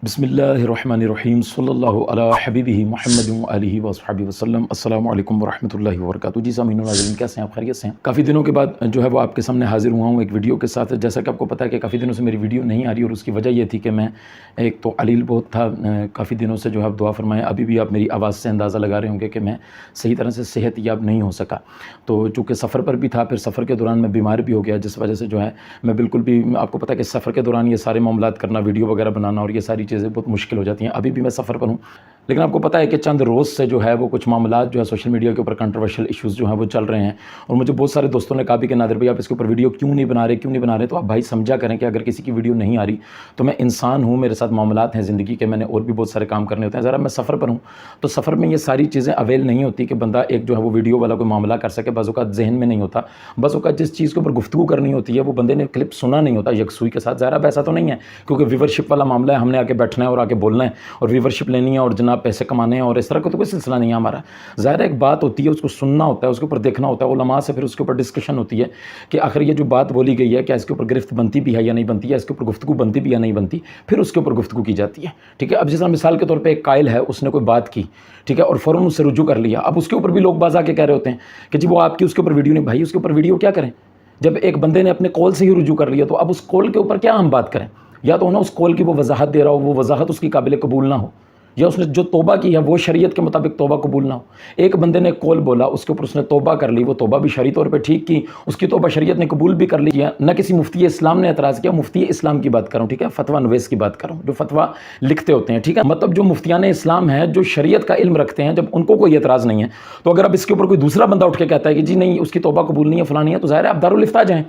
بسم اللہ الرحمن الرحیم صلی اللہ علی حبیبہ محمد وآلہ وصحبہ وسلم۔ السلام علیکم ورحمۃ اللہ وبرکاتہ۔ جی سامعین و ناظرین، کیسے ہیں آپ؟ خیریت سے ہیں؟ کافی دنوں کے بعد جو ہے وہ آپ کے سامنے حاضر ہوا ہوں ایک ویڈیو کے ساتھ۔ جیسا کہ آپ کو پتہ ہے کہ کافی دنوں سے میری ویڈیو نہیں آ رہی، اور اس کی وجہ یہ تھی کہ میں ایک تو علیل بہت تھا، کافی دنوں سے جو ہے آپ دعا فرمائیں۔ ابھی بھی آپ میری آواز سے اندازہ لگا رہے ہوں گے کہ میں صحیح طرح سے صحت یاب نہیں ہو سکا، تو چونکہ سفر پر بھی تھا، پھر سفر کے دوران میں بیمار بھی ہو گیا، جس وجہ سے جو ہے میں بالکل بھی، آپ کو پتہ ہے کہ سفر کے دوران یہ سارے معاملات کرنا، ویڈیو وغیرہ بنانا اور یہ ساری چیزیں بہت مشکل ہو جاتی ہیں۔ ابھی بھی میں سفر پر ہوں، لیکن آپ کو پتہ ہے کہ چند روز سے جو ہے وہ کچھ معاملات جو ہے سوشل میڈیا کے اوپر کنٹروورشل ایشوز جو ہیں وہ چل رہے ہیں، اور مجھے بہت سارے دوستوں نے کہا بھی کہ نادر بھائی آپ اس کے اوپر ویڈیو کیوں نہیں بنا رہے، تو آپ بھائی سمجھا کریں کہ اگر کسی کی ویڈیو نہیں آ رہی تو میں انسان ہوں، میرے ساتھ معاملات ہیں زندگی کے، میں نے اور بھی بہت سارے کام کرنے ہوتے ہیں، ذرا میں سفر پر ہوں تو سفر میں یہ ساری چیزیں اویل نہیں ہوتی کہ بندہ ایک جو ہے وہ ویڈیو والا کوئی معاملہ کر سکے، بعض اوقات ذہن میں نہیں ہوتا، بعض اوقات جس چیز کے اوپر گفتگو کرنی ہوتی ہے وہ بندے نے کلپ سنا نہیں ہوتا یکسوئی کے ساتھ۔ ظاہر اب ایسا تو نہیں ہے کیونکہ ویورشپ والا معاملہ ہے، ہم نے آ کے بیٹھنا ہے اور آ کے بولنا ہے اور ویورشپ لینی ہے اور جناب پیسے کمانے ہیں، اور اس طرح کا تو کوئی سلسلہ نہیں ہے ہمارا۔ ظاہر ایک بات ہوتی ہے، اس کو سننا ہوتا ہے، اس کے اوپر دیکھنا ہوتا ہے، علماء سے پھر اس کے اوپر ڈسکشن ہوتی ہے کہ آخر یہ جو بات بولی گئی ہے کیا اس کے اوپر گرفت بنتی بھی ہے یا نہیں بنتی ہے، اس کے اوپر گفتگو بنتی بھی یا نہیں بنتی، پھر اس کے اوپر گفتگو کی جاتی ہے، ٹھیک ہے۔ اب جیسا مثال کے طور پہ ایک قائل ہے، اس نے کوئی بات کی، ٹھیک ہے، اور فوراً اس سے رجوع کر لیا، اب اس کے اوپر بھی لوگ باز آ کے کہہ رہے ہوتے ہیں کہ جی وہ آپ کی اس کے اوپر ویڈیو نہیں، بھائی اس کے اوپر ویڈیو کیا کریں جب ایک بندے نے اپنے کال سے ہی رجوع کر لیا، تو اب اس کال کے اوپر کیا ہم بات کریں؟ یا تو نا اس کال کی وہ وضاحت دے رہا ہو، وہ وضاحت اس کی قابل قبول نہ ہو، یا اس نے جو توبہ کی ہے وہ شریعت کے مطابق توبہ قبول نہ ہو۔ ایک بندے نے کول بولا، اس کے اوپر اس نے توبہ کر لی، وہ توبہ بھی شرعی طور پہ ٹھیک کی، اس کی توبہ شریعت نے قبول بھی کر لی، نہ کسی مفتی اسلام نے اعتراض کیا۔ مفتی اسلام کی بات کروں، ٹھیک ہے، فتویٰ نویس کی بات کروں، جو فتویٰ لکھتے ہوتے ہیں، ٹھیک ہے، مطلب جو مفتیان اسلام ہیں جو شریعت کا علم رکھتے ہیں، جب ان کو کوئی اعتراض نہیں ہے، تو اگر اب اس کے اوپر کوئی دوسرا بندہ اٹھ کے کہتا ہے کہ جی نہیں اس کی توبہ قبول نہیں ہے، فلاں نہیں ہے، تو ظاہر ہے آپ دارالفتہ جائیں،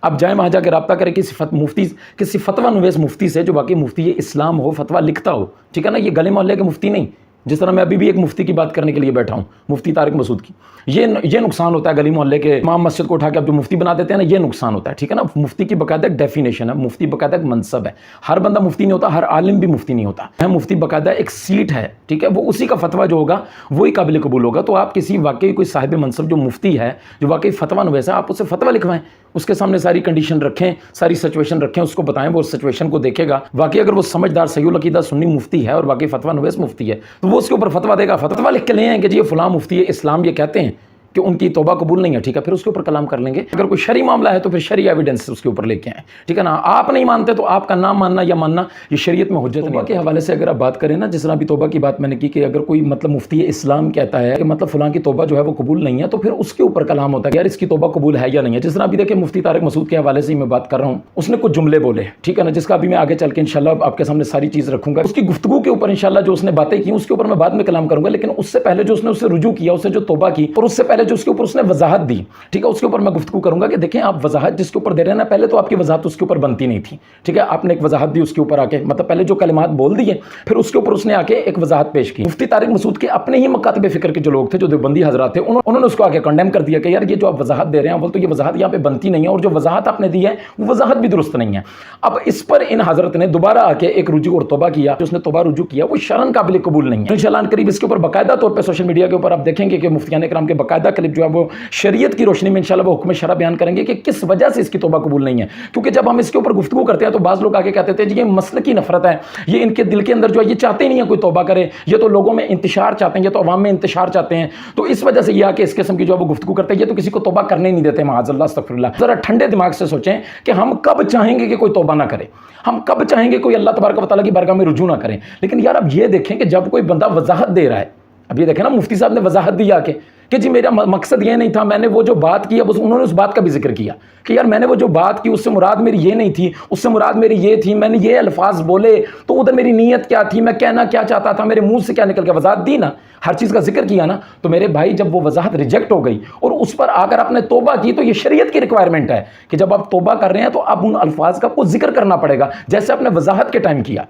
آپ جائیں وہاں جا کے رابطہ کریں کسی فتویٰ نویس مفتی سے جو واقعی مفتی اسلام ہو، فتویٰ لکھتا ہو، ٹھیک ہے نا، یہ گلے محلے کے مفتی نہیں۔ جس طرح میں ابھی بھی ایک مفتی کی بات کرنے کے لیے بیٹھا ہوں، مفتی طارق مسعود کی، یہ نقصان ہوتا ہے گلی محلے کے امام مسجد کو اٹھا کے اب جو مفتی بنا دیتے ہیں نا، یہ نقصان ہوتا ہے، ٹھیک ہے نا۔ مفتی کی باقاعدہ ایک ڈیفینیشن ہے، مفتی باقاعدہ ایک منصب ہے، ہر بندہ مفتی نہیں ہوتا، ہر عالم بھی مفتی نہیں ہوتا، مفتی باقاعدہ ایک سیٹ ہے، ٹھیک ہے، وہ اسی کا فتویٰ جو ہوگا وہی قابل قبول ہوگا۔ تو آپ کسی واقعی کوئی صاحب منصب جو مفتی ہے، جو واقعی فتویٰ نویس ہے، آپ اس سے فتویٰ لکھوائیں، اس کے سامنے ساری کنڈیشن رکھیں، ساری سچویشن رکھیں، اس کو بتائیں، وہ اس سچویشن کو دیکھے گا، واقعی اگر وہ سمجھدار صحیح العقیدہ سنی مفتی ہے اور واقعی فتویٰ نویس مفتی ہے تو وہ اس کے اوپر فتویٰ دے گا، فتویٰ لکھ کے لے آئیں کہ جی یہ فلاں مفتی اسلام یہ کہتے ہیں کہ ان کی توبہ قبول نہیں ہے، ٹھیک ہے، پھر اس کے اوپر کلام کر لیں گے۔ اگر کوئی شرعی معاملہ ہے تو پھر شرعی ایویڈنس اس کے اوپر لے کے آئیں، ٹھیک ہے نا۔ آپ نہیں مانتے تو آپ کا نہ ماننا یا ماننا یہ شریعت میں حجت نہیں۔ توبہ کے حوالے سے اگر آپ بات کریں نا، جس طرح بھی توبہ کی بات میں نے کی کہ اگر کوئی مطلب مفتی اسلام کہتا ہے کہ مطلب فلاں کی توبہ جو ہے وہ قبول نہیں ہے، تو پھر اس کے اوپر کلام ہوتا ہے کہ یار اس کی توبہ قبول ہے یا نہیں ہے۔ جس طرح بھی دیکھیں مفتی طارق مسعود کے حوالے سے ہی میں بات کر رہا ہوں، اس نے کچھ جملے بولے، ٹھیک ہے نا، جس کا ابھی میں آگے چل کے انشاءاللہ آپ کے سامنے ساری چیز رکھوں گا، اس کی گفتگو کے اوپر انشاءاللہ جو اس نے باتیں کی اس کے اوپر میں بعد میں کلام کروں گا، لیکن اس سے پہلے جو اس نے اس سے رجوع کیا، اس سے جو توبہ کی، اور اس سے پہلے جو اس کے اوپر اس نے وضاحت دی، ٹھیک ہے، اس کے اوپر میں گفتگو کروں گا کہ دیکھیں آپ وضاحت جس کے اوپر دے رہے ہیں نا، پہلے تو آپ کی وضاحت اس کے اوپر بنتی نہیں تھی، ٹھیک ہے، آپ نے ایک وضاحت دی اس کے اوپر آ کے، مطلب پہلے جو کلمات بول دیے پھر اس کے اوپر اس نے آ کے ایک وضاحت پیش کی۔ مفتی طارق مسعود کے اپنے ہی مکاتب فکر کے جو لوگ تھے، جو دیوبندی حضرات تھے، انہوں نے اس کو آ کے کنڈیم کر دیا کہ یار یہ جو آپ وضاحت دے رہے ہیں بول تو یہ وضاحت یہاں پہ بنتی نہیں ہے، اور جو وضاحت آپ نے دی ہے وہ وضاحت بھی درست نہیں ہے۔ اب اس پر ان حضرت نے دوبارہ آ کے ایک رجوع اور توبہ کیا، جو اس نے توبہ رجوع کیا وہ شرعاً قابل قبول نہیں ہے۔ انشاءاللہ قریب اس کے اوپر باقاعدہ طور پہ سوشل میڈیا کے اوپر آپ دیکھیں گے کہ مفتیان کرام کے باقاعدہ کلپ جو ہے وہ شریعت کی روشنی میں انشاءاللہ وہ حکم شرع بیان کریں گے کہ کس وجہ سے اس کی توبہ قبول نہیں ہے۔ کیونکہ جب ہم اس کے اوپر گفتگو کرتے ہیں تو بعض لوگ آگے کہتے ہیں جی یہ مسلکی نفرت ہے، یہ ان کے دل کے اندر جو ہے یہ چاہتے نہیں ہیں کوئی توبہ کرے، یہ تو لوگوں میں انتشار چاہتے ہیں، یہ تو عوام میں انتشار چاہتے ہیں، تو اس وجہ سے یہ آ کے اس قسم کی جو ہے وہ گفتگو کرتے ہیں، یہ تو کسی کو توبہ کرنے نہیں دیتے، معاذ اللہ استغفر اللہ۔ ذرا ٹھنڈے دماغ سے سوچیں کہ ہم کب چاہیں گے کہ کوئی توبہ نہ کرے، ہم کب چاہیں گے کوئی اللہ تبارک و تعالیٰ کی بارگاہ میں رجوع نہ کریں، لیکن یار اب یہ دیکھیں کہ جب کوئی بندہ وضاحت دے رہا ہے، اب یہ دیکھیں نا مفتی صاحب نے وضاحت دی آ کے کہ جی میرا مقصد یہ نہیں تھا، میں نے وہ جو بات کی، اب انہوں نے اس بات کا بھی ذکر کیا کہ یار میں نے وہ جو بات کی اس سے مراد میری یہ نہیں تھی، اس سے مراد میری یہ تھی، میں نے یہ الفاظ بولے تو ادھر میری نیت کیا تھی، میں کہنا کیا چاہتا تھا، میرے منہ سے کیا نکل کے وضاحت دی نا، ہر چیز کا ذکر کیا نا، تو میرے بھائی جب وہ وضاحت ریجیکٹ ہو گئی اور اس پر آ کر آپ نے توبہ کی، تو یہ شریعت کی ریکوائرمنٹ ہے کہ جب آپ توبہ کر رہے ہیں تو اب ان الفاظ کا کو ذکر کرنا پڑے گا جیسے آپ نے وضاحت کے ٹائم کیا۔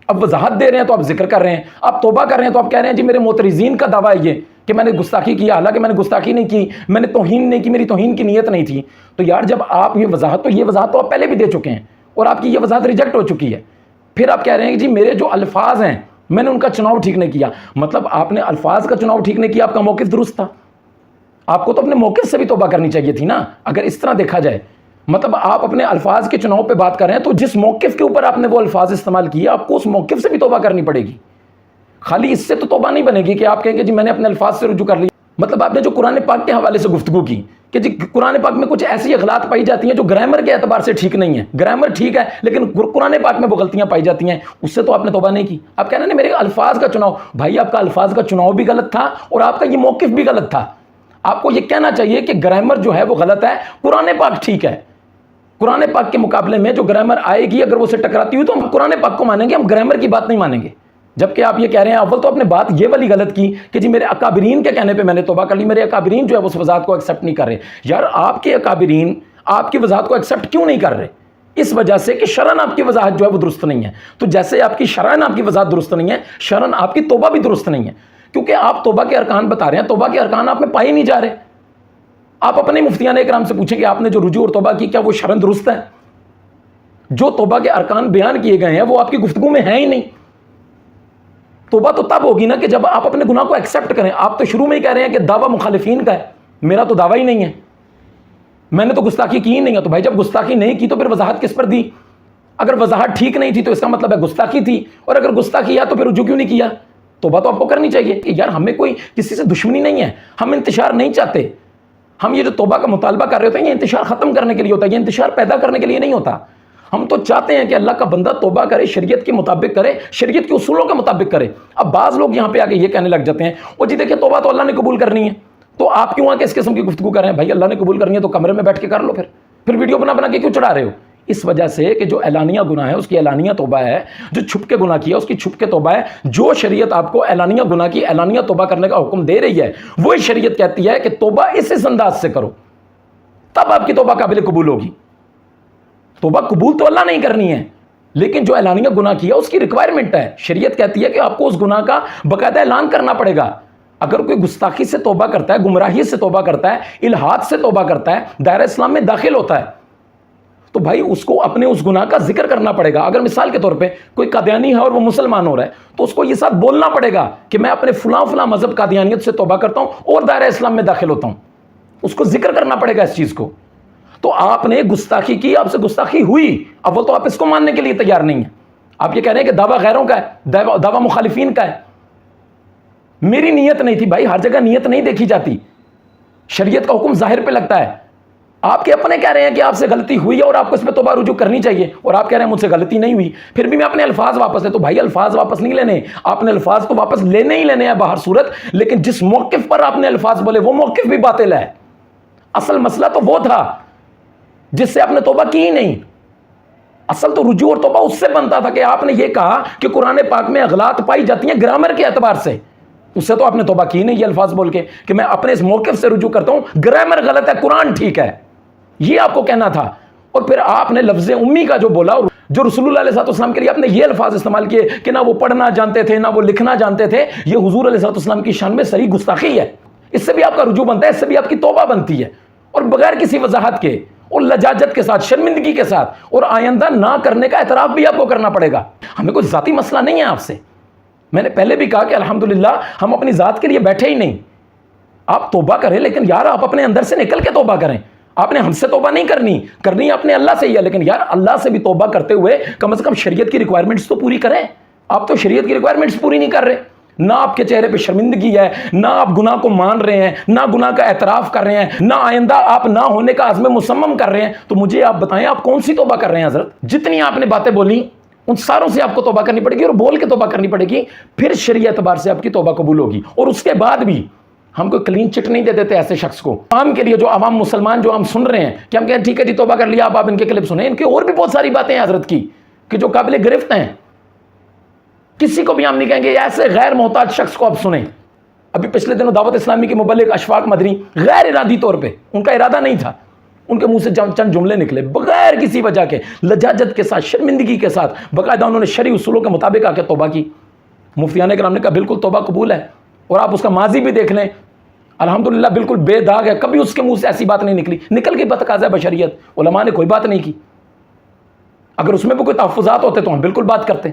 اب وضاحت دے رہے ہیں تو آپ ذکر کر رہے ہیں، آپ توبہ کر رہے ہیں تو آپ کہہ رہے ہیں جی میرے معترضین کا دعویٰ ہے یہ کہ میں نے گستاخی کی، حالانکہ میں نے گستاخی نہیں کی، میں نے توہین نہیں کی، میری توہین کی نیت نہیں تھی۔ تو یار جب آپ یہ وضاحت تو آپ پہلے بھی دے چکے ہیں اور آپ کی یہ وضاحت ریجیکٹ ہو چکی ہے، پھر آپ کہہ رہے ہیں کہ جی میرے جو الفاظ ہیں میں نے ان کا چناؤ ٹھیک نہیں کیا۔ مطلب آپ نے الفاظ کا چناؤ ٹھیک نہیں کیا، آپ کا موقف درست تھا، آپ کو تو اپنے موقف سے بھی توبہ کرنی چاہیے تھی نا، اگر اس طرح دیکھا جائے۔ مطلب آپ اپنے الفاظ کے چناؤ پہ بات کر رہے ہیں تو جس موقف کے اوپر آپ نے وہ الفاظ استعمال کیے آپ کو اس موقف سے بھی توبہ کرنی پڑے گی. خالی اس سے تو توبہ نہیں بنے گی کہ آپ کہیں کہ جی میں نے اپنے الفاظ سے رجوع کر لیا. مطلب آپ نے جو قرآن پاک کے حوالے سے گفتگو کی کہ جی قرآن پاک میں کچھ ایسی اغلاط پائی جاتی ہیں جو گرامر کے اعتبار سے ٹھیک نہیں ہے. گرامر ٹھیک ہے لیکن قرآن پاک میں وہ غلطیاں پائی جاتی ہیں, اس سے تو آپ نے توبہ نہیں کی. آپ کہہ رہے ہیں میرے الفاظ کا چناؤ, بھائی آپ کا الفاظ کا چناؤ بھی غلط تھا اور آپ کا یہ موقف بھی غلط تھا. آپ کو یہ کہنا چاہیے کہ گرامر جو ہے وہ غلط ہے, قرآن پاک ٹھیک ہے. قرآن پاک کے مقابلے میں جو گرامر آئے گی اگر وہ سے ٹکراتی ہوئی تو ہم قرآن پاک کو مانیں گے, ہم گرامر کی بات نہیں مانیں گے. جبکہ آپ یہ کہہ رہے ہیں اول تو آپ نے بات یہ والی غلط کی کہ جی میرے اکابرین کے کہنے پہ میں نے توبہ کر لی. میرے اکابرین جو ہے اس وضاحت کو ایکسیپٹ نہیں کر رہے. یار آپ کے اکابرین آپ کی وضاحت کو ایکسیپٹ کیوں نہیں کر رہے؟ اس وجہ سے کہ شرعاً آپ کی وضاحت جو ہے وہ درست نہیں ہے. تو جیسے آپ کی شرعاً آپ کی وضاحت درست نہیں ہے, شرعاً آپ کی توبہ بھی درست نہیں ہے, کیونکہ آپ توبہ کے ارکان بتا رہے ہیں, توبہ کے ارکان آپ میں پائے نہیں جا رہے. آپ اپنے مفتیان اکرام سے پوچھیں کہ آپ نے جو رجوع اور توبہ کی کیا وہ شرعاً درست ہے؟ جو توبہ کے ارکان بیان کیے گئے ہیں وہ آپ کی گفتگو میں ہیں ہی نہیں. توبہ تو تب ہوگی نا کہ جب آپ اپنے گناہ کو ایکسیپٹ کریں. آپ تو شروع میں ہی کہہ رہے ہیں کہ دعویٰ مخالفین کا ہے, میرا تو دعویٰ ہی نہیں ہے, میں نے تو گستاخی کی ہی نہیں ہے. تو بھائی جب گستاخی نہیں کی تو پھر وضاحت کس پر دی؟ اگر وضاحت ٹھیک نہیں تھی تو اس کا مطلب ہے گستاخی تھی, اور اگر گستاخی ہے تو پھر رجوع کیوں نہیں کیا؟ توبہ تو آپ کو کرنی چاہیے کہ یار ہمیں کوئی کسی سے دشمنی نہیں ہے, ہم انتشار نہیں چاہتے. ہم یہ جو توبہ کا مطالبہ کر رہے ہوتے ہیں یہ انتشار ختم کرنے کے لیے ہوتا ہے, یہ انتشار پیدا کرنے کے لیے نہیں ہوتا. ہم تو چاہتے ہیں کہ اللہ کا بندہ توبہ کرے, شریعت کے مطابق کرے, شریعت کے اصولوں کے مطابق کرے. اب بعض لوگ یہاں پہ آگے یہ کہنے لگ جاتے ہیں وہ جی دیکھیں توبہ تو اللہ نے قبول کرنی ہے, تو آپ کیوں آ کے اس قسم کی گفتگو کر رہے ہیں؟ بھائی اللہ نے قبول کرنی ہے تو کمرے میں بیٹھ کے کر لو, پھر ویڈیو بنا بنا کے کیوں چڑھا رہے ہو؟ اس وجہ سے کہ جو اعلانیہ گناہ ہے اس کی اعلانیہ توبہ ہے, جو چھپ کے گناہ کیا اس کی چھپ کے توبہ ہے. جو شریعت آپ کو اعلانیہ گناہ کی اعلانیہ توبہ کرنے کا حکم دے رہی ہے وہی شریعت کہتی ہے کہ توبہ اس انداز سے کرو, تب آپ کی توبہ قابل قبول ہوگی. توبہ قبول تو اللہ نہیں کرنی ہے, لیکن جو اعلانیہ گناہ کیا اس کی ریکوائرمنٹ ہے. شریعت کہتی ہے کہ آپ کو اس گناہ کا باقاعدہ اعلان کرنا پڑے گا. اگر کوئی گستاخی سے توبہ کرتا ہے, گمراہی سے توبہ کرتا ہے, الحاد سے توبہ کرتا ہے, دائرہ اسلام میں داخل ہوتا ہے, تو بھائی اس کو اپنے اس گناہ کا ذکر کرنا پڑے گا. اگر مثال کے طور پہ کوئی قادیانی ہے اور وہ مسلمان ہو رہا ہے تو اس کو یہ ساتھ بولنا پڑے گا کہ میں اپنے فلاں فلاں مذہب قادیانیت سے توبہ کرتا ہوں اور دائرہ اسلام میں داخل ہوتا ہوں. اس کو ذکر کرنا پڑے گا اس چیز کو. تو آپ نے گستاخی کی, آپ سے گستاخی ہوئی, اب وہ تو آپ اس کو ماننے کے لیے تیار نہیں ہیں. آپ یہ کہہ رہے ہیں کہ دعویٰ غیروں کا ہے, دعویٰ مخالفین کا ہے. میری نیت نہیں تھی بھائی, ہر جگہ نیت نہیں دیکھی جاتی, شریعت کا حکم ظاہر پہ لگتا ہے. آپ کے اپنے کہہ رہے ہیں کہ آپ سے غلطی ہوئی ہے اور آپ کو اس پہ توبہ رجوع کرنی چاہیے, اور آپ کہہ رہے ہیں مجھ سے غلطی نہیں ہوئی, پھر بھی میں اپنے الفاظ واپس لے. تو بھائی الفاظ واپس نہیں لینے, آپ نے الفاظ تو واپس لینے ہی لینے ہیں باہر صورت, لیکن جس موقف پر آپ نے الفاظ بولے وہ موقف بھی باطل ہے. اصل مسئلہ تو وہ تھا جس سے آپ نے توبہ کی ہی نہیں. اصل تو رجوع اور توبہ اس سے بنتا تھا کہ آپ نے یہ کہا کہ قرآن پاک میں اغلاط پائی جاتی ہیں گرامر کے اعتبار سے, اس سے تو آپ نے توبہ کی نہیں. یہ الفاظ بول کے کہ میں اپنے اس موقف سے رجوع کرتا ہوں, گرامر غلط ہے, قرآن ٹھیک ہے, یہ آپ کو کہنا تھا. اور پھر آپ نے لفظ امی کا جو بولا, جو رسول اللہ علیہ السلام کے لیے آپ نے یہ الفاظ استعمال کیے کہ نہ وہ پڑھنا جانتے تھے نہ وہ لکھنا جانتے تھے, یہ حضور علیہ السلام کی شان میں صریح گستاخی ہے. اس سے بھی آپ کا رجوع بنتا ہے, اس سے بھی آپ کی توبہ بنتی ہے, اور بغیر کسی وضاحت کے اور لجاجت کے ساتھ, شرمندگی کے ساتھ, اور آئندہ نہ کرنے کا اعتراف بھی آپ کو کرنا پڑے گا. ہمیں کوئی ذاتی مسئلہ نہیں ہے آپ سے. میں نے پہلے بھی کہا کہ الحمدللہ ہم اپنی ذات کے لیے بیٹھے ہی نہیں. آپ توبہ کریں, لیکن یار آپ اپنے اندر سے نکل کے توبہ کریں. آپ نے ہم سے توبہ نہیں کرنی اپنے اللہ سے ہی ہے, لیکن یار اللہ سے بھی توبہ کرتے ہوئے کم از کم شریعت کی ریکوائرمنٹس تو پوری کریں. آپ تو شریعت کی ریکوائرمنٹس پوری نہیں کر رہے. نہ آپ کے چہرے پہ شرمندگی ہے, نہ آپ گناہ کو مان رہے ہیں, نہ گناہ کا اعتراف کر رہے ہیں, نہ آئندہ آپ نہ ہونے کا عزم مصمم کر رہے ہیں. تو مجھے آپ بتائیں آپ کون سی توبہ کر رہے ہیں حضرت؟ جتنی آپ نے باتیں بولی ان ساروں سے آپ کو توبہ کرنی پڑے گی, اور بول کے توبہ کرنی پڑے گی, پھر شرعی اعتبار سے آپ کی توبہ قبول ہوگی. اور اس کے بعد بھی ہم کوئی کلین چٹ نہیں دے دیتے ایسے شخص کو. عام کے لیے جو عوام مسلمان جو ہم سن رہے ہیں کہ ہم کہیں ٹھیک ہے جی توبہ کر لیا, آپ ان کے کلپ سنیں, ان کے اور بھی بہت ساری باتیں ہیں حضرت کی کہ جو قابل گرفت ہیں. کسی کو بھی ہم نہیں کہیں گے ایسے غیر محتاج شخص کو آپ سنیں. ابھی پچھلے دنوں دعوت اسلامی کے مبلغ اشفاق مدنی غیر ارادی طور پہ, ان کا ارادہ نہیں تھا, ان کے منہ سے چند جملے نکلے بغیر کسی وجہ کے, لجاجت کے ساتھ, شرمندگی کے ساتھ, باقاعدہ انہوں نے شرعی اصولوں کے مطابق آ کے توبہ کی. مفتیان کرام نے کہا بالکل توبہ قبول ہے, اور آپ اس کا ماضی بھی دیکھ لیں الحمدللہ بالکل بے داغ ہے, کبھی اس کے منہ سے ایسی بات نہیں نکلی. نکل گئی بتقاضا بشریت, علماء نے کوئی بات نہیں کی. اگر اس میں بھی کوئی تحفظات ہوتے تو ہم بالکل بات کرتے,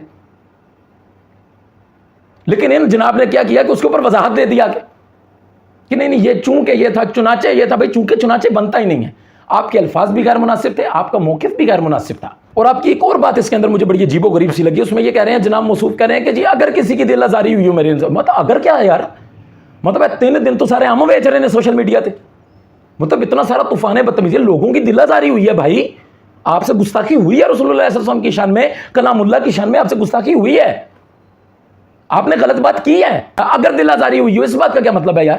لیکن ان جناب نے کیا کیا کہ اس کے اوپر وضاحت دے دیا کہ نہیں یہ چونکہ یہ تھا, چنانچہ یہ تھا. بھائی چونکہ چنانچہ بنتا ہی نہیں ہے. آپ کے الفاظ بھی غیر مناسب تھے, آپ کا موقف بھی غیر مناسب تھا. اور آپ کی ایک اور بات اس کے اندر مجھے بڑی عجیب و غریب سی لگی, اس میں یہ کہہ رہے ہیں جناب موصوف کہہ رہے ہیں کہ جی اگر کسی کی دل آزاری ہوئی ہو میرے انسان, مطلب اگر کیا ہے یار, مطلب 3 دن تو سارے ہم بیچ رہے ہیں سوشل میڈیا پہ, مطلب اتنا سارا طوفان بدتمیزی, لوگوں کی دل آزاری ہوئی ہے بھائی, آپ سے گستاخی ہوئی ہے رسول اللہ صلی اللہ علیہ وسلم کی شان میں, کلام اللہ کی شان میں آپ سے گستاخی ہوئی ہے, آپ نے غلط بات کی ہے. اگر دل آزاری ہوئی ہو, اس بات کا کیا مطلب ہے یار؟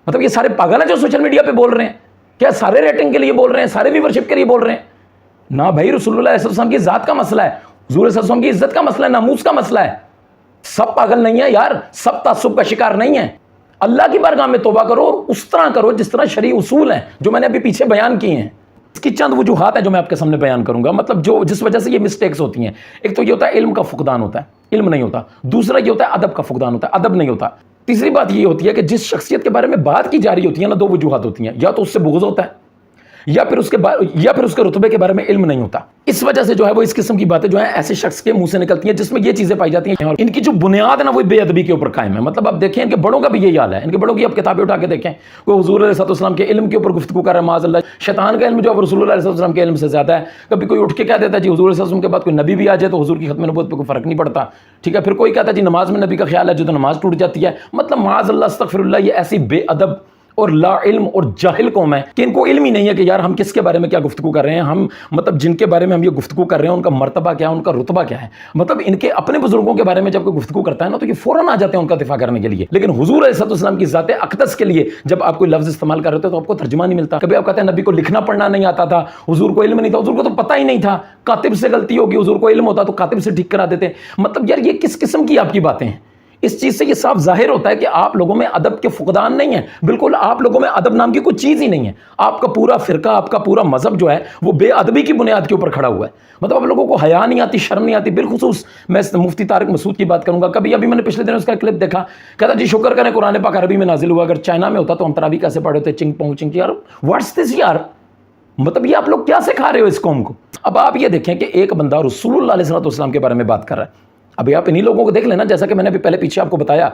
مطلب یہ سارے پاگل ہیں جو سوشل میڈیا پہ بول رہے ہیں, کیا سارے ریٹنگ کے لیے بول رہے ہیں, سارے ویورشپ کے لیے بول رہے ہیں؟ نہ بھائی, رسول اللہ صلی اللہ علیہ وسلم کی ذات کا مسئلہ ہے, حضور صلی اللہ علیہ وسلم کی عزت کا مسئلہ ہے, ناموس کا مسئلہ ہے. سب پاگل نہیں ہے یار, سب تعصب کا شکار نہیں ہے. اللہ کی بارگاہ میں توبہ کرو اور اس طرح کرو جس طرح شرعی اصول ہیں جو میں نے ابھی پیچھے بیان کیے ہیں. اس کی چند وجوہات ہیں جو میں آپ کے سامنے بیان کروں گا, مطلب جس وجہ سے یہ مسٹیکس ہوتی ہیں. ایک تو یہ ہوتا ہے علم کا فقدان ہوتا ہے, علم نہیں ہوتا. دوسرا یہ ہوتا ہے ادب کا فقدان ہوتا ہے, ادب نہیں ہوتا. تیسری بات یہ ہوتی ہے کہ جس شخصیت کے بارے میں بات کی جا رہی ہوتی ہے نا, 2 وجوہات ہوتی ہیں, یا تو اس سے بغض ہوتا ہے, یا پھر اس کے رتبے کے بارے میں علم نہیں ہوتا. اس وجہ سے جو ہے وہ اس قسم کی باتیں جو ہیں ایسے شخص کے منہ سے نکلتی ہیں جس میں یہ چیزیں پائی جاتی ہیں, اور ان کی جو بنیاد ہے نا وہ بے ادبی کے اوپر قائم ہے. مطلب آپ دیکھیں ان کے بڑوں کا بھی یہی حال ہے, ان کے بڑوں کی آپ کتابیں اٹھا کے دیکھیں, کوئی حضور علیہ السلام کے علم کے اوپر گفتگو کر رہا ہے, معاذ اللہ, شیطان کا علم جو ہے رسول اللہ علیہ السلام کے علم سے زیادہ ہے. کبھی کوئی اٹھ کے کہہ دیتا ہے جی حضور علیہ السلام کے بعد کوئی نبی بھی آ جائے تو حضور کی ختم نبوت پہ کوئی فرق نہیں پڑتا, ٹھیک ہے. پھر کوئی کہتا ہے جی نماز میں نبی کا خیال ہے جو تو نماز ٹوٹ جاتی ہے. مطلب معاذ اللہ, استغفر اللہ, یہ ایسی بے ادب اور لا علم اور جاہل قوم ہے کہ ان کو علم ہی نہیں ہے کہ یار ہم کس کے بارے میں کیا گفتگو کر رہے ہیں. ہم مطلب جن کے بارے میں ہم یہ گفتگو کر رہے ہیں ان کا مرتبہ کیا ہے, ان کا رتبہ کیا ہے. مطلب ان کے اپنے بزرگوں کے بارے میں جب کوئی گفتگو کرتا ہے نا تو یہ فوراً آ جاتے ہیں ان کا دفاع کرنے کے لیے. لیکن حضور علیہ السلام کی ذات اقدس کے لیے جب آپ کوئی لفظ استعمال کر رہے ہوتے تو آپ کو ترجمہ نہیں ملتا. کبھی آپ کہتے ہیں نبی کو لکھنا پڑھنا نہیں آتا تھا, حضور کو علم نہیں تھا, حضور کو تو پتہ ہی نہیں تھا, کاتب سے غلطی ہوگی, حضور کو علم ہوتا تو کاتب سے ٹھیک کرا دیتے. مطلب یار یہ کس قسم کی آپ کی باتیں ہیں؟ اس چیز سے یہ صاف ظاہر ہوتا ہے کہ آپ لوگوں میں ادب کے فقدان نہیں ہے, بالکل آپ لوگوں میں ادب نام کی کوئی چیز ہی نہیں ہے. آپ کا پورا فرقہ, آپ کا پورا مذہب جو ہے وہ بے ادبی کی بنیاد کے اوپر کھڑا ہوا ہے. مطلب آپ لوگوں کو حیا نہیں آتی, شرم نہیں آتی. بالخصوص میں مفتی طارق مسعود کی بات کروں گا. ابھی میں نے پچھلے دن اس کا کلپ دیکھا, کہتا جی شکر کریں قرآن پاک عربی میں نازل ہوا, اگر چائنا میں ہوتا تو ہم تراویح کیسے پڑھے ہوتے, چنگ پونگ چنگ. یار واٹس دس یار, مطلب یہ آپ لوگ کیا سکھا رہے ہو اس قوم کو؟ اب آپ یہ دیکھیں کہ ایک بندہ رسول اللہ علیہ السلام کے بارے میں بات کر رہا ہے. ابھی آپ انہی لوگوں کو دیکھ لینا, جیسا کہ میں نے ابھی پہلے پیچھے آپ کو بتایا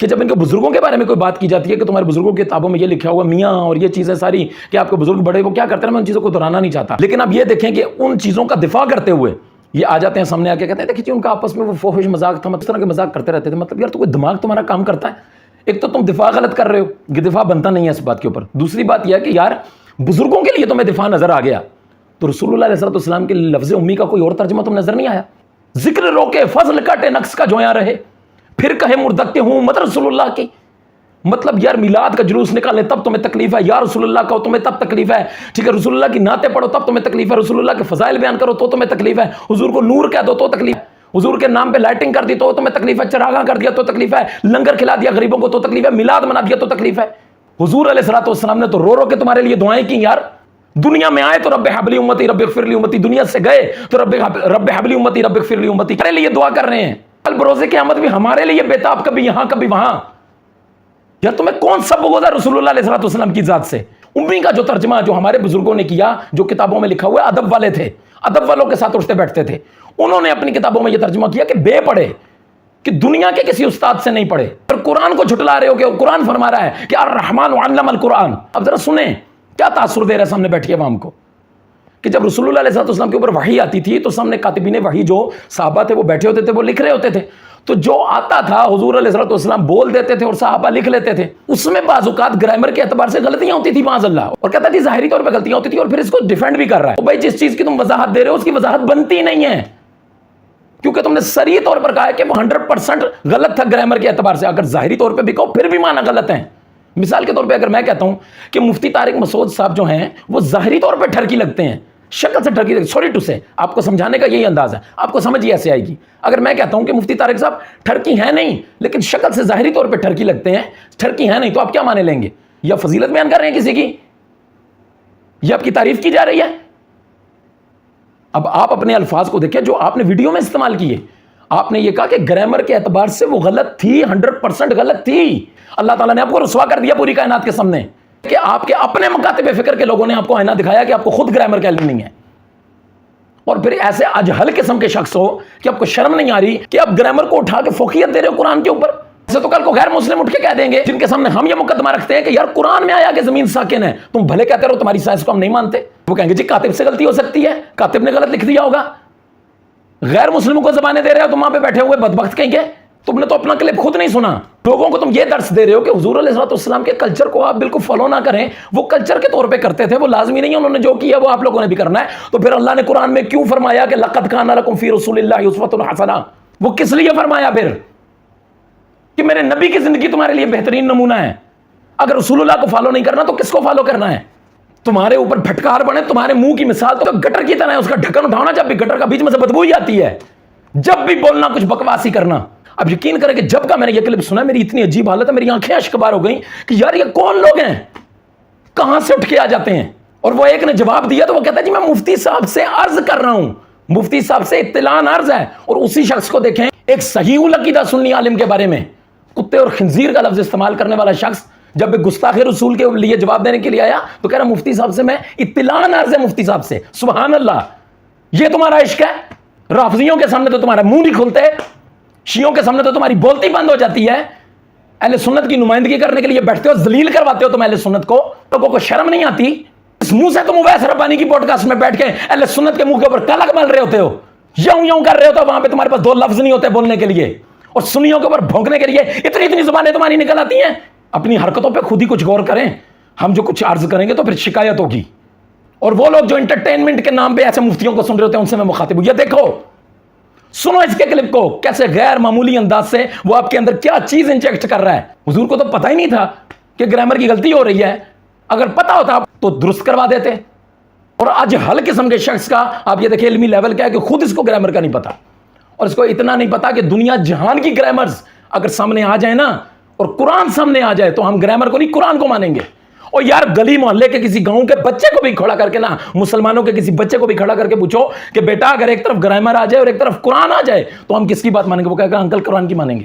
کہ جب ان کے بزرگوں کے بارے میں کوئی بات کی جاتی ہے کہ تمہارے بزرگوں کی کتابوں میں یہ لکھا ہوا میاں اور یہ چیزیں ساری کہ آپ کے بزرگ بڑے وہ کیا کرتے ہیں, میں ان چیزوں کو دہرانا نہیں چاہتا. لیکن اب یہ دیکھیں کہ ان چیزوں کا دفاع کرتے ہوئے یہ آ جاتے ہیں سامنے آ کے کہتے ہیں دیکھیں جی ان کا آپس میں وہ فوحش مذاق تھا, اس طرح کے مذاق کرتے رہتے تھے. مطلب یار تو کوئی دماغ تمہارا کام کرتا ہے؟ ایک تو تم دفاع غلط کر رہے ہو, یہ دفاع بنتا نہیں ہے اس بات کے اوپر. دوسری بات یہ ہے کہ یار بزرگوں کے لیے تمہیں دفاع نظر آ گیا تو رسول اللہ علیہ السلام کے لفظ امی کا کوئی اور ترجمہ تم نظر نہیں آیا. ذکر روکے فضل کٹے نقص کا جویاں رہے, پھر کہے مردک کے ہوں مت رسول اللہ کی. مطلب یار میلاد کا جلوس نکالیں تب تمہیں تکلیف ہے, یا رسول اللہ کہو تمہیں تب تکلیف ہے, ٹھیک ہے. رسول اللہ کی نعتیں پڑھو تب تمہیں تکلیف ہے, رسول اللہ کے فضائل بیان کرو تو تمہیں تکلیف ہے, حضور کو نور کہہ دو تو تکلیف ہے, حضور کے نام پہ لائٹنگ کر دی تو تمہیں تکلیف ہے, چراغاں کر دیا تو تکلیف ہے, لنگر کھلا دیا غریبوں کو تو تکلیف ہے, میلاد منا دیا تو تکلیف ہے. حضور علیہ الصلوۃ والسلام نے تو رو رو کے تمہارے لیے دعائیں کی یار. دنیا میں آئے تو رب حبلی امتی رب اغفر لی امتی, دنیا سے گئے تو رب حبلی امتی رب اغفر لی امتی تمہارے لیے دعا کر رہے ہیں. کل بروز قیامت بھی ہمارے لیے بےتاب, کبھی یہاں کبھی وہاں. یار تمہیں کون سا بغض ہے رسول اللہ علیہ السلام کی ذات سے؟ امی کا جو ترجمہ جو ہمارے بزرگوں نے کیا, جو کتابوں میں لکھا ہوا ہے, ادب والے تھے, ادب والوں کے ساتھ اٹھتے بیٹھتے تھے, انہوں نے اپنی کتابوں میں یہ ترجمہ کیا کہ بے پڑھے, کہ دنیا کے کسی استاد سے نہیں پڑھے. اور قرآن کو جھٹلا رہے ہو کہ قرآن فرما رہا ہے کہ الرحمن علم القرآن. اب ذرا سنیں کیا تاثر دے رہا ہے سامنے بیٹھی عوام کو, کہ جب رسول اللہ علیہ السلام کے اوپر وحی آتی تھی تو سامنے کاتبین وحی جو صحابہ تھے وہ بیٹھے ہوتے تھے, وہ لکھ رہے ہوتے تھے, تو جو آتا تھا حضور علیہ السلام بول دیتے تھے اور صحابہ لکھ لیتے تھے. اس میں بعض اوقات گرامر کے اعتبار سے غلطیاں ہوتی تھی معاذ اللہ, اور کہتا تھی ظاہری طور پہ غلطیاں ہوتی تھی, اور پھر اس کو ڈیفینڈ بھی کر رہا ہے. تو بھائی جس چیز کی تم وضاحت دے رہے ہو اس کی وضاحت بنتی نہیں ہے, کیونکہ تم نے صریح طور پر کہا ہے کہ وہ 100% غلط تھا گرامر کے اعتبار سے. اگر ظاہری طور پہ بھی کہو پھر بھی معنی غلط ہیں. مثال کے طور پہ اگر میں کہتا ہوں کہ مفتی طارق مسعود صاحب جو ہیں وہ ظاہری طور پہ ٹھرکی لگتے ہیں, شکل سے ٹھرکی, سوری ٹو سے, آپ کو سمجھانے کا یہی انداز ہے, آپ کو سمجھ ہی ایسے آئے گی. اگر میں کہتا ہوں کہ مفتی طارق صاحب ٹھرکی ہیں نہیں لیکن شکل سے ظاہری طور پہ ٹھرکی لگتے ہیں, ٹھرکی ہیں نہیں, تو آپ کیا مانے لیں گے؟ یا فضیلت بیان کر رہے ہیں کسی کی, یا آپ کی تعریف کی جا رہی ہے؟ اب آپ اپنے الفاظ کو دیکھیں جو آپ نے ویڈیو میں استعمال کیے. آپ نے یہ کہا کہ گرامر کے اعتبار سے وہ غلط تھی, 100% غلط تھی. اللہ تعالیٰ نے آپ کو رسوا کر دیا پوری کائنات کے سامنے کہ آپ کے اپنے مکاتب فکر کے لوگوں نے آپ کو آئینہ دکھایا کہ آپ کو خود گرامر کا علم نہیں ہے. اور پھر ایسے اجہل قسم کے شخص ہو کہ آپ کو شرم نہیں آ رہی کہ آپ گرامر کو اٹھا کے فوقیت دے رہے ہو قرآن کے اوپر. سے تو کل کو غیر مسلم اٹھ کے کہہ دیں گے، جن کے سامنے ہم یہ مقدمہ رکھتے ہیں کہ یار قرآن میں آیا کہ زمین ساکن ہے، تم بھلے کہتے رہو تمہاری سائنس کو ہم نہیں مانتے، وہ کہیں گے جی کاتب سے غلطی ہو سکتی ہے، کاتب نے غلط لکھ دیا ہوگا۔ غیر مسلموں کو زبانیں دے رہے ہو، تم وہاں پہ بیٹھے ہوئے بدبخت کہیں گے، تم نے تو اپنا کلپ خود نہیں سنا۔ لوگوں کو تم یہ درس دے رہے ہو کہ حضور علیہ السلام کے کلچر کو آپ بالکل فالو نہ کریں، وہ کلچر کے طور پہ کرتے تھے، وہ لازمی نہیں ہے انہوں نے جو کیا وہ آپ لوگوں نے بھی کرنا ہے۔ تو پھر اللہ نے قرآن میں کیوں فرمایا کہ لقد کان لکم فی رسول اللہ اسوۃ حسنہ؟ وہ کس لیے فرمایا پھر؟ کہ میرے نبی کی زندگی تمہارے لیے بہترین نمونہ ہے۔ اگر رسول اللہ کو فالو نہیں کرنا تو کس کو فالو کرنا ہے؟ تمہارے اوپر پھٹکار بنے، تمہارے منہ کی مثال تو گٹر کی طرح ہے، اس کا ڈھکن اٹھانا، جب بھی گٹر کا بیچ میں سے بدبو ہی آتی ہے، جب بھی بولنا کچھ بکواسی کرنا۔ اب یقین کریں کہ جب کا میں نے یہ کلپ سنا میری اتنی عجیب حالت ہے، میری آنکھیں اشکبار ہو گئیں کہ یار یہ کون لوگ ہیں، کہاں سے اٹھ کے آ جاتے ہیں۔ اور وہ ایک نے جواب دیا تو وہ کہتا ہے جی میں مفتی صاحب سے عرض کر رہا ہوں، مفتی صاحب سے اطلاع عرض ہے۔ اور اسی شخص کو دیکھیں، ایک صحیح العقیدہ سنی عالم کے بارے میں کتے اور خنزیر کا لفظ استعمال کرنے والا شخص جب گستاخ رسول کے لیے جواب دینے کے لیے آیا تو کہہ رہا مفتی صاحب سے میں اطلاع عرض ہے، مفتی صاحب سے۔ سبحان اللہ، یہ تمہارا عشق ہے؟ رافضیوں کے سامنے تو تمہارا منہ نہیں کھلتے، شیعوں کے سامنے تو تمہاری بولتی بند ہو جاتی ہے، اہل سنت کی نمائندگی کرنے کے لیے بیٹھتے ہو، ذلیل کرواتے ہو تم اہل سنت کو، لوگوں کو شرم نہیں آتی؟ اس منہ سے تم اویس ربانی کی پوڈ کاسٹ میں بیٹھ کے اہل سنت کے منہ کے اوپر کلک مل رہے ہوتے ہو، یوں یوں کر رہے ہوتے ہو، وہاں پہ تمہارے پاس دو لفظ نہیں ہوتے بولنے کے لیے، اور سنیوں کے اوپر بھونکنے کے لیے اتنی زبانیں تمہاری نکل آتی ہیں۔ اپنی حرکتوں پہ خود ہی کچھ غور کریں، ہم جو کچھ عرض کریں گے تو پھر شکایت ہوگی۔ اور وہ لوگ جو انٹرٹینمنٹ کے نام پہ ایسے مفتیوں کو سن رہے ہوتے ہیں ان سے میں مخاطب ہوں۔ یہ دیکھو، سنو اس کے کلپ کو، کیسے غیر معمولی انداز سے وہ آپ کے اندر کیا چیز انجیکٹ کر رہا ہے۔ حضور کو تو پتہ ہی نہیں تھا کہ گرامر کی غلطی ہو رہی ہے، اگر پتہ ہوتا تو درست کروا دیتے۔ اور آج ہر قسم کے شخص کا آپ یہ دیکھیں علمی لیول کیا ہے کہ خود اس کو گرامر کا نہیں پتا، اور اس کو اتنا نہیں پتا کہ دنیا جہان کی گرامرز اگر سامنے آ جائے نا اور قرآن سامنے آ جائے تو ہم گرامر کو نہیں قرآن کو مانیں گے۔ اور یار گلی محلے کے کسی گاؤں کے بچے کو بھی کھڑا کر کے نا، مسلمانوں کے کسی بچے کو بھی کھڑا کر کے پوچھو کہ بیٹا اگر ایک طرف گرامر آ جائے اور ایک طرف قرآن آ جائے تو ہم کس کی بات مانیں گے؟ وہ کہے گا انکل قرآن کی مانیں گے۔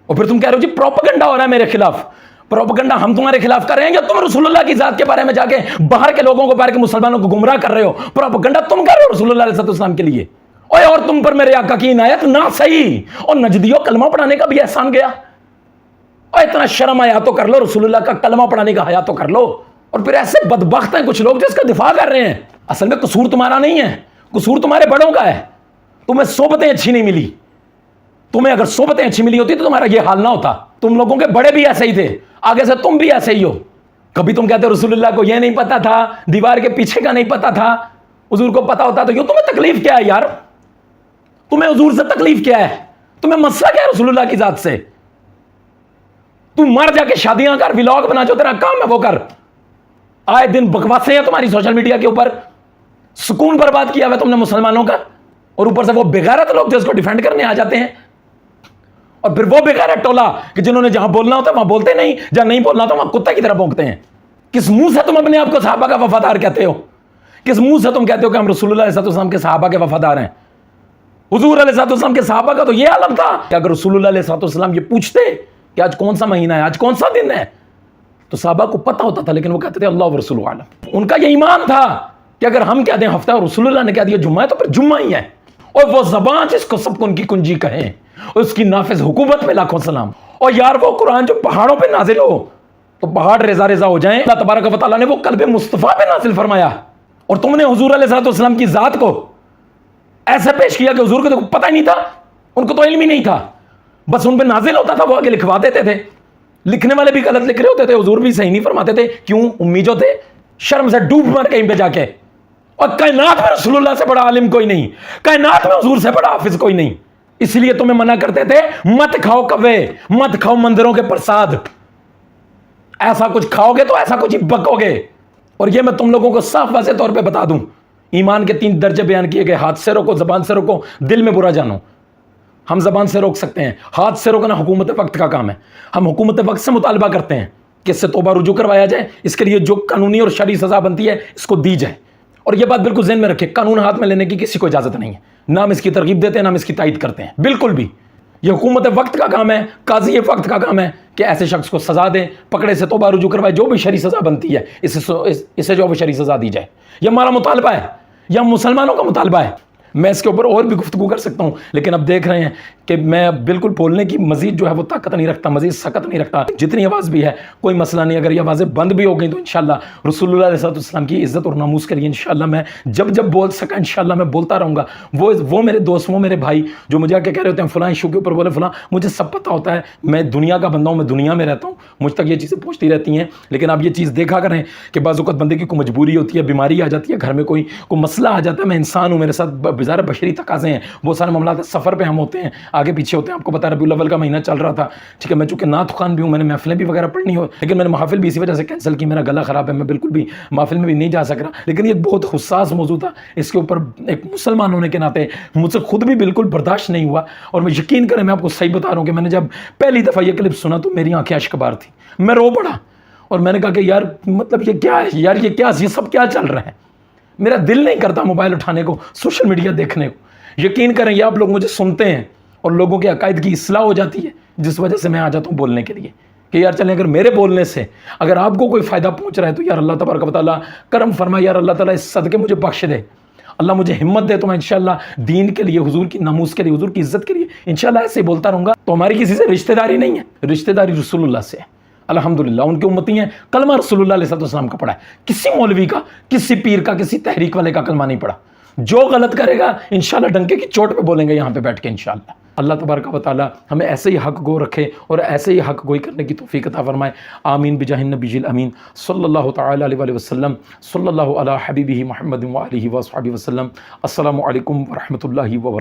اور پھر تم کہہ رہے ہو جی پروپیگنڈا ہو رہا ہے میرے خلاف۔ پروپیگنڈا ہم تمہارے خلاف کر رہے ہیں یا تم رسول اللہ کی ذات کے بارے میں جا کے باہر کے لوگوں کو، باہر کے مسلمانوں کو گمراہ کر رہے ہو؟ پروپیگنڈا تم کر رہے ہو رسول اللہ علیہ السلام کے لیے۔ اور تم پر میرے آقا کی عنایت نہ صحیح، اور نجدیوں کلمہ پڑھانے کا بھی احسان گیا، اور اتنا شرم آیا تو کر لو، رسول اللہ کا کلمہ پڑھانے کا حیا تو کر لو۔ اور پھر ایسے بدبخت ہیں کچھ لوگ جو اس کا دفاع کر رہے ہیں۔ اصل میں قصور تمہارا نہیں ہے، قصور تمہارے بڑوں کا ہے۔ تمہیں صحبتیں اچھی نہیں ملی، تمہیں اگر صحبتیں اچھی ملی ہوتی تو تمہارا یہ حال نہ ہوتا۔ تم لوگوں کے بڑے بھی ایسے ہی تھے، آگے سے تم بھی ایسے ہی ہو۔ کبھی تم کہتے رسول اللہ کو یہ نہیں پتا تھا، دیوار کے پیچھے کا نہیں پتا تھا، حضور کو پتا ہوتا تو یوں تمہیں تکلیف کیا ہے یار؟ تمہیں حضور سے تکلیف کیا ہے؟ تمہیں مسئلہ کیا ہے رسول اللہ کی ذات سے؟ تم مر جا کے شادیاں کر، ولاگ بنا، جو تیرا کام ہے وہ کر۔ آئے دن بکواسیں ہیں تمہاری سوشل میڈیا کے اوپر، سکون برباد کیا ہوا تم نے مسلمانوں کا، اور اوپر سے وہ بغیرت لوگ جو اس کو ڈیفینڈ کرنے آ جاتے ہیں، اور پھر وہ بغیرت ٹولا کہ جنہوں نے جہاں بولنا ہوتا ہے وہاں بولتے نہیں، جہاں نہیں بولنا ہوتا وہاں کتے کی طرح بھونکتے ہیں۔ کس منہ سے تم اپنے آپ کو صحابہ کا وفادار کہتے ہو؟ کس منہ سے تم کہتے ہو کہ ہم رسول اللہ علیہ السلام کے صحابہ کے وفادار ہیں؟ حضور علیہ السلام کے صحابہ کا تو یہ عالم تھا کہ اگر رسول اللہ علیہ السلام یہ پوچھتے کہ آج کون سا مہینہ ہے، آج کون سا دن ہے، تو صحابہ کو پتہ ہوتا تھا، لیکن وہ کہتے تھے اللہ و رسول عالم۔ ان کا یہ ایمان تھا کہ اگر ہم کہہ دیں ہفتہ اور رسول اللہ نے کہہ دیا جمعہ ہے تو پھر جمعہ ہی ہے۔ اور وہ زبان جس کو سب کو ان کی کنجی کہیں، اس کی نافذ حکومت پہ لاکھوں سلام۔ اور یار وہ قرآن جو پہاڑوں پہ نازل ہو تو پہاڑ ریزہ ریزہ ہو جائیں، اللہ تبارک و تعالیٰ نے وہ قلب مصطفیٰ پہ نازل فرمایا، اور تم نے حضور علیہ السلام کی ذات کو ایسے پیش کیا کہ حضور کو تو پتہ ہی نہیں تھا، ان کو تو علم ہی نہیں تھا، بس ان پہ نازل ہوتا تھا وہ آگے لکھوا دیتے تھے۔ لکھنے والے بھی غلط لکھ رہے ہوتے تھے، حضور بھی صحیح نہیں فرماتے تھے، کیوں؟ امی جو تھے شرم سے ڈوب مر کہیں پہ جا کے۔ اور کائنات میں رسول اللہ سے بڑا عالم کوئی نہیں، کائنات میں حضور سے بڑا حافظ کوئی نہیں، اس لیے تمہیں منع کرتے تھے مت کھاؤ کوے، مت کھاؤ مندروں کے پرساد، ایسا کچھ کھاؤ گے تو ایسا کچھ ہی بکو گے۔ اور یہ میں تم لوگوں کو صاف واضح طور پہ بتا دوں، ایمان کے 3 درجے بیان کیے گئے، ہاتھ سے روکو، زبان سے روکو، دل میں برا جانو۔ ہم زبان سے روک سکتے ہیں، ہاتھ سے روکنا حکومت وقت کا کام ہے۔ ہم حکومت وقت سے مطالبہ کرتے ہیں کہ اس سے توبہ رجوع کروایا جائے، اس کے لیے جو قانونی اور شرعی سزا بنتی ہے اس کو دی جائے۔ اور یہ بات بالکل ذہن میں رکھیں، قانون ہاتھ میں لینے کی کسی کو اجازت نہیں ہے، نہ ہم اس کی ترغیب دیتے ہیں نہ ہم اس کی تائید کرتے ہیں، بالکل بھی۔ یہ حکومت وقت کا کام ہے، قاضی وقت کا کام ہے کہ ایسے شخص کو سزا دیں، پکڑے سے توبہ رجوع کروائے، جو بھی شرعی سزا بنتی ہے اسے جو بھی شرعی سزا دی جائے۔ یہ ہمارا مطالبہ ہے، یہ مسلمانوں کا مطالبہ ہے۔ میں اس کے اوپر اور بھی گفتگو کر سکتا ہوں، لیکن اب دیکھ رہے ہیں کہ کہ میں بالکل بولنے کی مزید جو ہے وہ طاقت نہیں رکھتا، مزید سکت نہیں رکھتا، جتنی آواز بھی ہے کوئی مسئلہ نہیں، اگر یہ آوازیں بند بھی ہو گئی تو انشاءاللہ رسول اللہ علیہ السلام کی عزت اور ناموس کے لیے انشاءاللہ میں جب جب بول سکا انشاءاللہ میں بولتا رہوں گا۔ وہ میرے دوست، وہ میرے بھائی جو مجھے آ کے کہہ رہے ہوتے ہیں فلاں ایشو کے اوپر بولے فلاں، مجھے سب پتہ ہوتا ہے، میں دنیا کا بندہ ہوں، میں دنیا میں رہتا ہوں، مجھ تک یہ چیزیں پہنچتی رہتی ہیں، لیکن آپ یہ چیز دیکھا کریں کہ بعض اوقات بندے کی کوئی مجبوری ہوتی ہے، بیماری آ جاتی ہے، گھر میں کوئی مسئلہ آ جاتا ہے، میں انسان ہوں، میرے ساتھ بظاہر بشری تقاضے ہیں، بہت سارے معاملات ہیں، سفر پہ ہم ہوتے ہیں، آگے پیچھے ہوتے ہیں، آپ کو پتا ربیع الاول کا مہینہ چل رہا تھا، ٹھیک ہے، میں چونکہ نعت خوان بھی ہوں، میں نے محفلیں بھی وغیرہ پڑھنی ہو، لیکن میں نے محافل بھی اسی وجہ سے کینسل کی، میرا گلا خراب ہے، میں بالکل بھی محفل میں بھی نہیں جا سک رہا، لیکن یہ بہت حساس موضوع تھا، اس کے اوپر ایک مسلمان ہونے کے ناطے مجھ سے خود بھی بالکل برداشت نہیں ہوا، اور میں یقین کریں میں آپ کو صحیح بتا رہا ہوں کہ میں نے جب پہلی دفعہ یہ کلپ سنا تو میری آنکھیں اشک بار تھی، میں رو پڑا، اور میں نے کہا کہ یار مطلب یہ کیا ہے یار، یہ سب کیا چل رہا ہے، میرا دل نہیں کرتا موبائل اٹھانے کو، سوشل میڈیا دیکھنے کو، یقین کریں یہ آپ لوگ مجھے سنتے ہیں اور لوگوں کے عقائد کی اصلاح ہو جاتی ہے، جس وجہ سے میں آ جاتا ہوں بولنے کے لیے کہ یار چلیں اگر میرے بولنے سے اگر آپ کو کوئی فائدہ پہنچ رہا ہے تو یار اللہ تبارک و تعالیٰ کرم فرمائے، یار اللہ تعالیٰ اس صدقے مجھے بخش دے، اللہ مجھے ہمت دے، تو میں انشاءاللہ دین کے لیے، حضور کی ناموس کے لیے، حضور کی عزت کے لیے انشاءاللہ ایسے ہی بولتا رہوں گا۔ تو ہماری کسی سے رشتہ داری نہیں ہے، رشتہ داری رسول اللہ سے ہے، الحمدللہ ان کے امتی ہیں، کلمہ رسول اللہ علیہ السلام کا پڑھا ہے، کسی مولوی کا، کسی پیر کا، کسی تحریک والے کا کلمہ نہیں پڑھا، جو غلط کرے گا انشاءاللہ ڈنکے کی چوٹ پہ بولیں گے یہاں پہ بیٹھ کے انشاءاللہ۔ اللہ تبارک و تعالیٰ ہمیں ایسے ہی حق گو رکھے اور ایسے ہی حق گوئی کرنے کی توفیق عطا فرمائے، آمین بجاہ النبی الامین صلی اللہ تعالیٰ علیہ وآلہ وسلم، صلی اللہ علی حبیبہ محمد وآلہ وصحبہ وسلم۔ السلام علیکم ورحمۃ اللہ وبرکاتہ۔